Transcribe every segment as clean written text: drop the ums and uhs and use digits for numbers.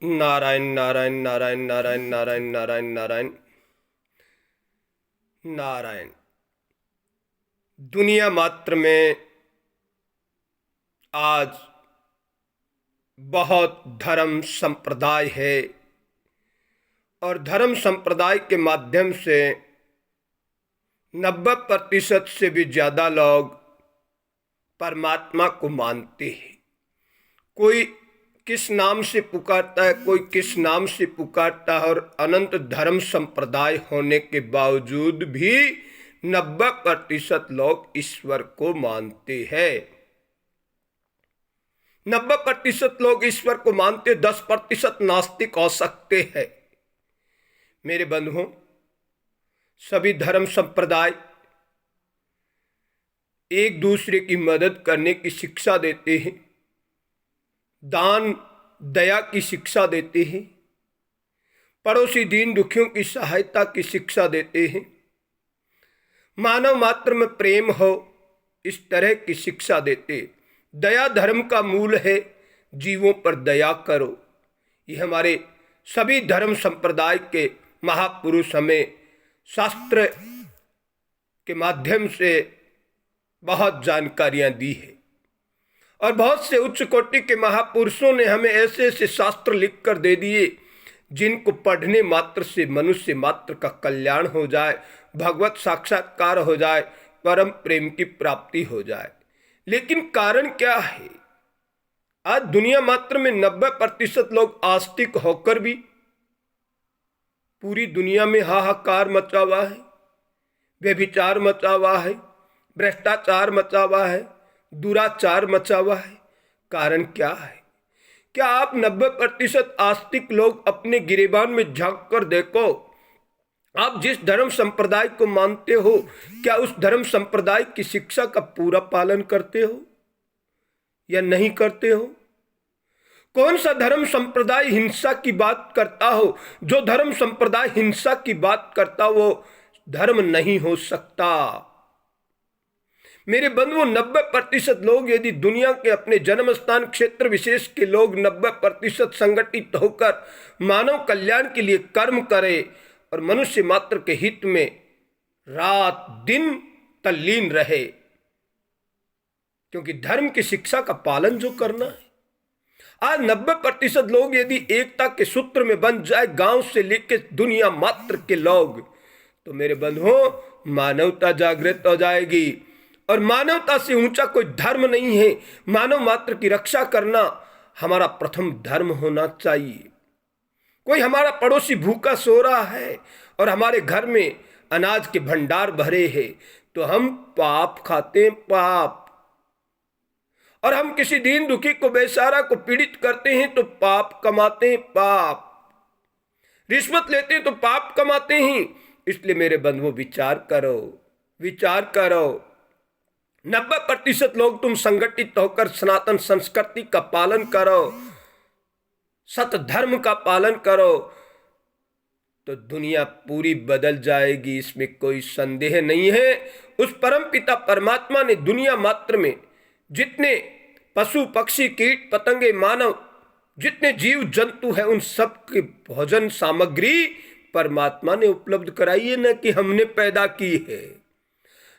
नारायण नारायण नारायण नारायण नारायण नारायण नारायण नारायण। दुनिया मात्र में आज बहुत धर्म संप्रदाय है और धर्म संप्रदाय के माध्यम से 90% से भी ज़्यादा लोग परमात्मा को मानते हैं। कोई किस नाम से पुकारता है, कोई किस नाम से पुकारता है, और अनंत धर्म संप्रदाय होने के बावजूद भी 90% लोग ईश्वर को मानते हैं। 90% लोग ईश्वर को मानते, 10% नास्तिक हो सकते हैं। मेरे बंधुओं, सभी धर्म संप्रदाय एक दूसरे की मदद करने की शिक्षा देते हैं, दान दया की शिक्षा देते हैं, पड़ोसी दीन दुखियों की सहायता की शिक्षा देते हैं, मानव मात्र में प्रेम हो इस तरह की शिक्षा देते। दया धर्म का मूल है, जीवों पर दया करो। ये हमारे सभी धर्म संप्रदाय के महापुरुष हमें शास्त्र के माध्यम से बहुत जानकारियां दी है, और बहुत से उच्च कोटि के महापुरुषों ने हमें ऐसे ऐसे शास्त्र लिख कर दे दिए जिनको पढ़ने मात्र से मनुष्य मात्र का कल्याण हो जाए, भगवत साक्षात्कार हो जाए, परम प्रेम की प्राप्ति हो जाए। लेकिन कारण क्या है? आज दुनिया मात्र में 90% लोग आस्तिक होकर भी पूरी दुनिया में हाहाकार मचा हुआ है, व्यभिचार मचा हुआ है, भ्रष्टाचार मचा हुआ है, दुराचार मचा हुआ है। कारण क्या है? क्या आप 90% आस्तिक लोग अपने गिरेबान में झांक कर देखो। आप जिस धर्म संप्रदाय को मानते हो, क्या उस धर्म संप्रदाय की शिक्षा का पूरा पालन करते हो या नहीं करते हो? कौन सा धर्म संप्रदाय हिंसा की बात करता हो? जो धर्म संप्रदाय हिंसा की बात करता वो धर्म नहीं हो सकता। मेरे बंधुओं, 90% लोग यदि दुनिया के अपने जन्म स्थान क्षेत्र विशेष के लोग 90% संगठित होकर मानव कल्याण के लिए कर्म करें और मनुष्य मात्र के हित में रात दिन तल्लीन रहे, क्योंकि धर्म की शिक्षा का पालन जो करना है। आज 90% लोग यदि एकता के सूत्र में बन जाए, गांव से लेकर दुनिया मात्र के लोग, तो मेरे बंधुओं मानवता जागृत हो जाएगी। और मानवता से ऊंचा कोई धर्म नहीं है। मानव मात्र की रक्षा करना हमारा प्रथम धर्म होना चाहिए। कोई हमारा पड़ोसी भूखा सो रहा है और हमारे घर में अनाज के भंडार भरे हैं, तो हम पाप खाते हैं, पाप। और हम किसी दीन दुखी को, बेचारा को पीड़ित करते हैं तो पाप कमाते हैं, पाप। रिश्वत लेते हैं तो पाप कमाते हैं। इसलिए मेरे बंधुओं, विचार करो, विचार करो। 90% लोग तुम संगठित होकर सनातन संस्कृति का पालन करो, सत धर्म का पालन करो, तो दुनिया पूरी बदल जाएगी, इसमें कोई संदेह नहीं है। उस परम पिता परमात्मा ने दुनिया मात्र में जितने पशु पक्षी कीट पतंगे मानव जितने जीव जंतु हैं, उन सब की भोजन सामग्री परमात्मा ने उपलब्ध कराई है, न कि हमने पैदा की है।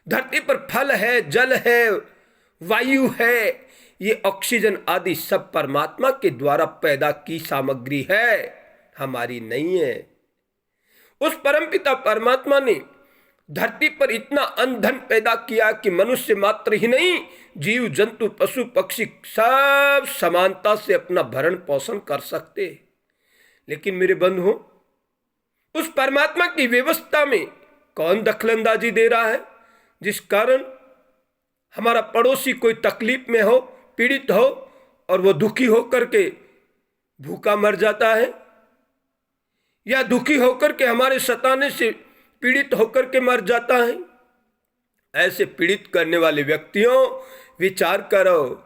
धरती पर फल है, जल है, वायु है, ये ऑक्सीजन आदि सब परमात्मा के द्वारा पैदा की सामग्री है, हमारी नहीं है। उस परमपिता परमात्मा ने धरती पर इतना अन्न पैदा किया कि मनुष्य मात्र ही नहीं, जीव जंतु पशु पक्षी सब समानता से अपना भरण पोषण कर सकते। लेकिन मेरे बंधुओं, उस परमात्मा की व्यवस्था में कौन दखलंदाजी दे रहा है, जिस कारण हमारा पड़ोसी कोई तकलीफ में हो, पीड़ित हो, और वो दुखी होकर के भूखा मर जाता है, या दुखी होकर के हमारे सताने से पीड़ित होकर के मर जाता है। ऐसे पीड़ित करने वाले व्यक्तियों, विचार करो,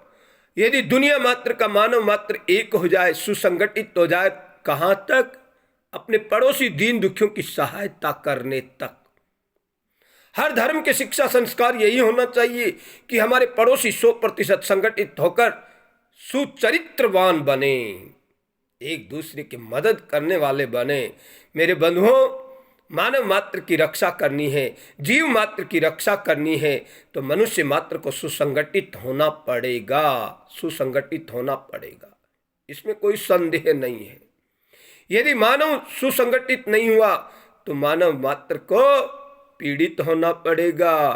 यदि दुनिया मात्र का मानव मात्र एक हो जाए, सुसंगठित हो जाए, कहां तक? अपने पड़ोसी दीन दुखियों की सहायता करने तक। हर धर्म के शिक्षा संस्कार यही होना चाहिए कि हमारे पड़ोसी 100% संगठित होकर सुचरित्रवान बने। एक दूसरे की मदद करने वाले बने। मेरे बंधुओं, मानव मात्र की रक्षा करनी है, जीव मात्र की रक्षा करनी है तो मनुष्य मात्र को सुसंगठित होना पड़ेगा, सुसंगठित होना पड़ेगा, इसमें कोई संदेह नहीं है। यदि मानव सुसंगठित नहीं हुआ तो मानव मात्र को पीड़ित होना पड़ेगा,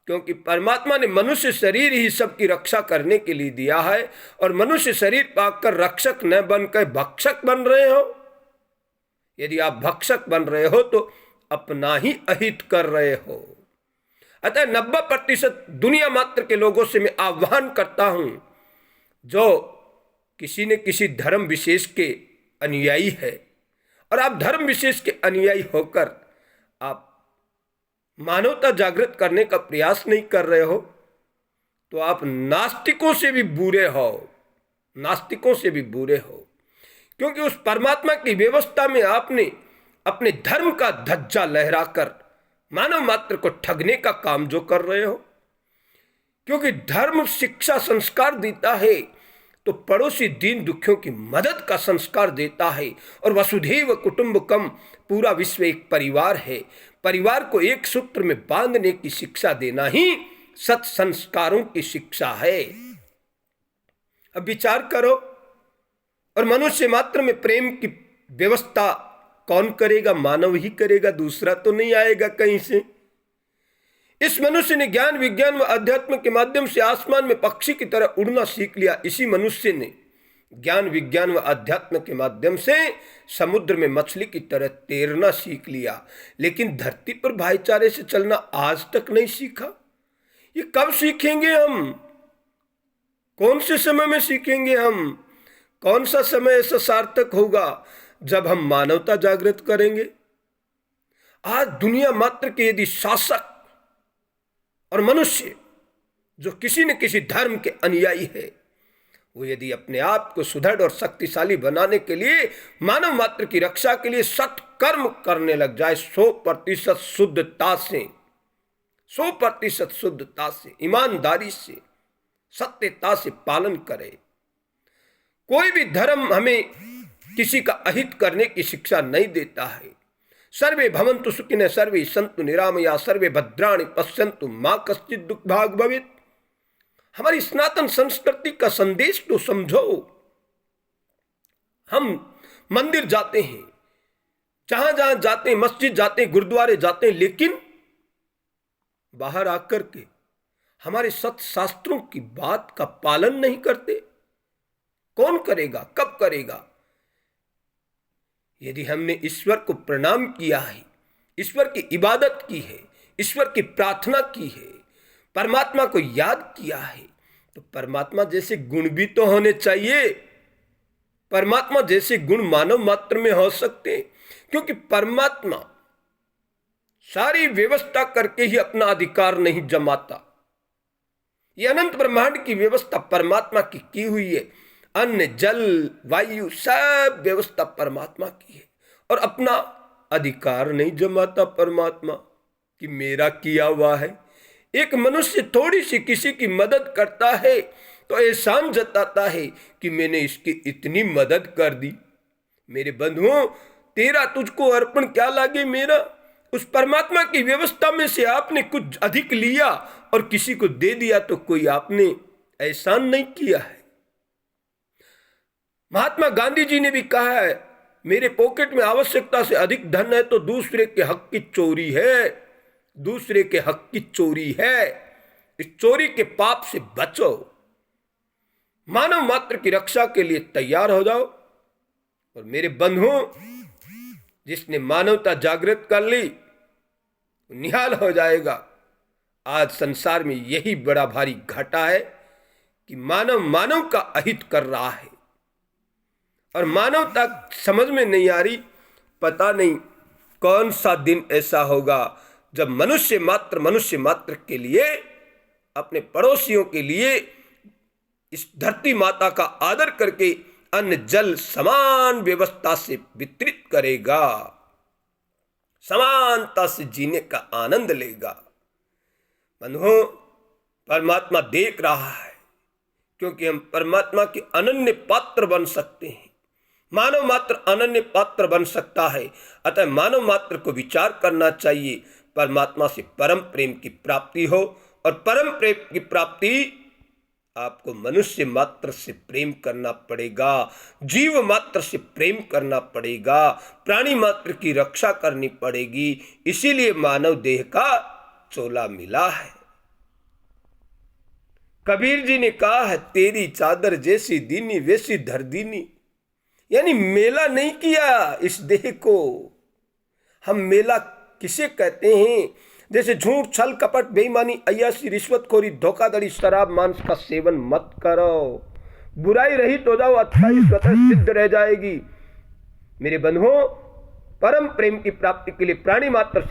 क्योंकि परमात्मा ने मनुष्य शरीर ही सबकी रक्षा करने के लिए दिया है और मनुष्य शरीर पाकर रक्षक न बनकर भक्षक बन रहे हो। यदि आप भक्षक बन रहे हो तो अपना ही अहित कर रहे हो। अतः 90% दुनिया मात्र के लोगों से मैं आह्वान करता हूं, जो किसी न किसी धर्म विशेष के अनुयायी है और आप धर्म विशेष के अनुयायी होकर आप मानवता जागृत करने का प्रयास नहीं कर रहे हो तो आप नास्तिकों से भी बुरे हो, नास्तिकों से भी बुरे हो, क्योंकि उस परमात्मा की व्यवस्था में आपने अपने धर्म का ध्वजा लहराकर मानव मात्र को ठगने का काम जो कर रहे हो। क्योंकि धर्म शिक्षा संस्कार देता है तो पड़ोसी दीन दुखियों की मदद का संस्कार देता है, और वसुधैव कुटुंबकम, पूरा विश्व एक परिवार है। परिवार को एक सूत्र में बांधने की शिक्षा देना ही सत संस्कारों की शिक्षा है। अब विचार करो, और मनुष्य मात्र में प्रेम की व्यवस्था कौन करेगा? मानव ही करेगा, दूसरा तो नहीं आएगा कहीं से। इस मनुष्य ने ज्ञान विज्ञान व अध्यात्म के माध्यम से आसमान में पक्षी की तरह उड़ना सीख लिया। इसी मनुष्य ने ज्ञान विज्ञान व अध्यात्म के माध्यम से समुद्र में मछली की तरह तैरना सीख लिया, लेकिन धरती पर भाईचारे से चलना आज तक नहीं सीखा। ये कब सीखेंगे हम? कौन से समय में सीखेंगे हम? कौन सा समय ऐसा सार्थक होगा जब हम मानवता जागृत करेंगे? आज दुनिया मात्र के यदि शासक और मनुष्य जो किसी न किसी धर्म के अनुयायी है, वो यदि अपने आप को सुदृढ़ और शक्तिशाली बनाने के लिए मानव मात्र की रक्षा के लिए सत्कर्म करने लग जाए, 100% शुद्धता से, 100% शुद्धता से, ईमानदारी से, सत्यता से पालन करे। कोई भी धर्म हमें किसी का अहित करने की शिक्षा नहीं देता है। सर्वे भवन्तु सुखिनः, सर्वे सन्तु निरामया, सर्वे भद्राणि पश्यन्तु मा कश्चित् दुःखभाग् भवेत्। हमारी सनातन संस्कृति का संदेश तो समझो। हम मंदिर जाते हैं, जहां जहां जाते हैं, मस्जिद जाते हैं, गुरुद्वारे जाते हैं, लेकिन बाहर आकर के हमारे सत्य शास्त्रों की बात का पालन नहीं करते। कौन करेगा? कब करेगा? यदि हमने ईश्वर को प्रणाम किया है, ईश्वर की इबादत की है, ईश्वर की प्रार्थना की है, परमात्मा को याद किया है, तो परमात्मा जैसे गुण भी तो होने चाहिए। परमात्मा जैसे गुण मानव मात्र में हो सकते हैं, क्योंकि परमात्मा सारी व्यवस्था करके ही अपना अधिकार नहीं जमाता। ये अनंत ब्रह्मांड की व्यवस्था परमात्मा की हुई है। अन्न जल वायु सब व्यवस्था परमात्मा की है, और अपना अधिकार नहीं जमाता परमात्मा कि मेरा किया हुआ है। एक मनुष्य थोड़ी सी किसी की मदद करता है तो एहसान जताता है कि मैंने इसकी इतनी मदद कर दी। मेरे बंधुओं, तेरा तुझको अर्पण क्या लागे मेरा। उस परमात्मा की व्यवस्था में से आपने कुछ अधिक लिया और किसी को दे दिया तो कोई आपने एहसान नहीं किया है। महात्मा गांधी जी ने भी कहा है, मेरे पॉकेट में आवश्यकता से अधिक धन है तो दूसरे के हक की चोरी है, दूसरे के हक की चोरी है। इस चोरी के पाप से बचो, मानव मात्र की रक्षा के लिए तैयार हो जाओ। और मेरे बंधुओं, जिसने मानवता जागृत कर ली निहाल हो जाएगा। आज संसार में यही बड़ा भारी घाटा है कि मानव मानव का अहित कर रहा है, और मानवता समझ में नहीं आ रही। पता नहीं कौन सा दिन ऐसा होगा जब मनुष्य मात्र के लिए, अपने पड़ोसियों के लिए इस धरती माता का आदर करके अन्न जल समान व्यवस्था से वितरित करेगा, समानता से जीने का आनंद लेगा। बंधुओं, परमात्मा देख रहा है, क्योंकि हम परमात्मा के अनन्य पात्र बन सकते हैं। मानव मात्र अनन्य पात्र बन सकता है। अतः मानव मात्र को विचार करना चाहिए परमात्मा से परम प्रेम की प्राप्ति हो, और परम प्रेम की प्राप्ति आपको मनुष्य मात्र से प्रेम करना पड़ेगा, जीव मात्र से प्रेम करना पड़ेगा, प्राणी मात्र की रक्षा करनी पड़ेगी। इसीलिए मानव देह का चोला मिला है। कबीर जी ने कहा है, तेरी चादर जैसी दीनी वैसी धर दीनी। यानी मेला नहीं किया इस देह को। हम मेला किसे कहते हैं? जैसे झूठ, छल, कपट, बेईमानी, अय्याशी, रिश्वतखोरी, धोखाधड़ी, शराब, मांस का सेवन मत करो। बुराई रहित हो जाओ, अच्छाई स्वतः सिद्ध रह जाएगी। मेरे बंधुओं, परम प्रेम की प्राप्ति के लिए प्राणी मात्र से